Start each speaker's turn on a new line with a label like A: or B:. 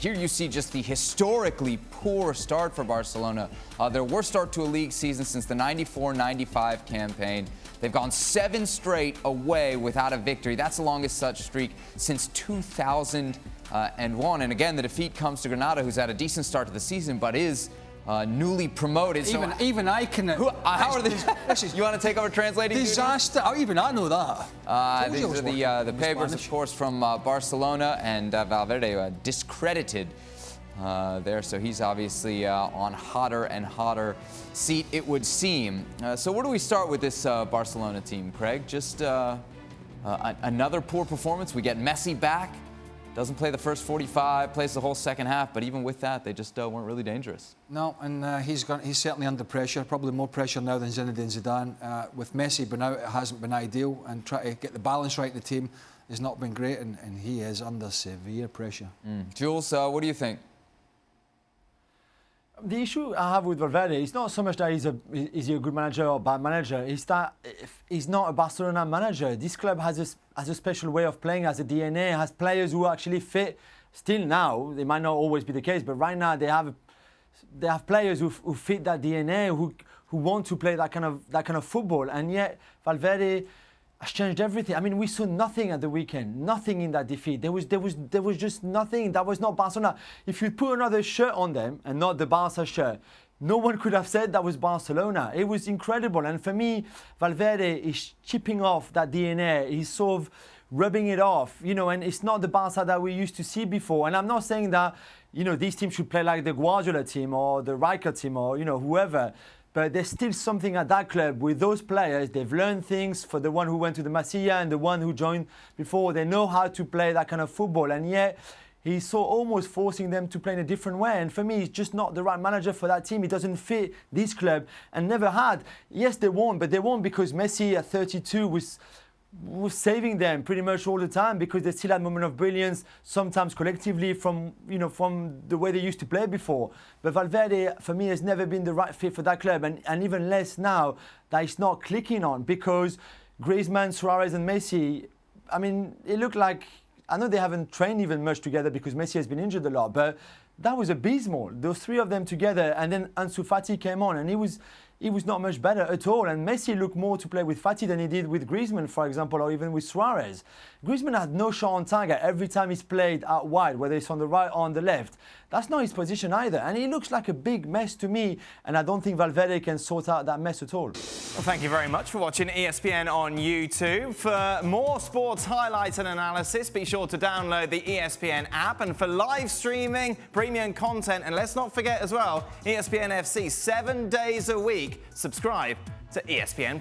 A: Here you see just the historically poor start for Barcelona. Their worst start to a league season since the 94-95 campaign. They've gone 7 straight away without a victory. That's the longest such streak since 2001. And again, the defeat comes to Granada, who's had a decent start to the season, but is newly promoted.
B: Even I can.
A: How are these? You want to take over translating?
B: Disaster. Even I know that.
A: These are the papers, of course, from Barcelona, and Valverde discredited there. So he's obviously on hotter and hotter seat, it would seem. So where do we start with this Barcelona team, Craig? Just another poor performance. We get Messi back. Doesn't play the first 45, plays the whole second half, but even with that, they just weren't really dangerous.
B: No, and he's certainly under pressure, probably more pressure now than Zinedine Zidane. With Messi, but now it hasn't been ideal, and try to get the balance right in the team has not been great, and he is under severe pressure.
C: Jules, what do you think?
D: The issue I have with Valverde is not so much that is he a good manager or a bad manager. It's that he's not a Barcelona manager. This club has a special way of playing, has a DNA, has players who actually fit. Still now, it might not always be the case, but right now they have players who fit that DNA, who want to play that kind of football. And yet Valverde has changed everything. I mean, we saw nothing at the weekend, nothing in that defeat. There was just nothing. That was not Barcelona. If you put another shirt on them and not the Barca shirt, no one could have said that was Barcelona. It was incredible. And for me, Valverde is chipping off that DNA. He's sort of rubbing it off, and it's not the Barca that we used to see before. And I'm not saying that, these teams should play like the Guardiola team or the Rijkaard team or, whoever. But there's still something at that club with those players. They've learned things. For the one who went to the Masia and the one who joined before, they know how to play that kind of football. And yet, he's so almost forcing them to play in a different way. And for me, he's just not the right manager for that team. He doesn't fit this club and never had. Yes, they won, but they won because Messi at 32 was saving them pretty much all the time, because they still had moment of brilliance, sometimes collectively from the way they used to play before. But Valverde, for me, has never been the right fit for that club, and even less now that it's not clicking on, because Griezmann, Suarez and Messi, I mean, it looked like, I know they haven't trained even much together because Messi has been injured a lot, but that was abysmal. Those 3 of them together, and then Ansu Fati came on, and he was not much better at all. And Messi looked more to play with Fati than he did with Griezmann, for example, or even with Suarez. Griezmann had no shot on target every time he's played out wide, whether it's on the right or on the left. That's not his position either. And he looks like a big mess to me, and I don't think Valverde can sort out that mess at all.
E: Well, thank you very much for watching ESPN on YouTube. For more sports highlights and analysis, be sure to download the ESPN app. And for live streaming, premium content, and let's not forget as well, ESPN FC 7 days a week. Subscribe to ESPN+.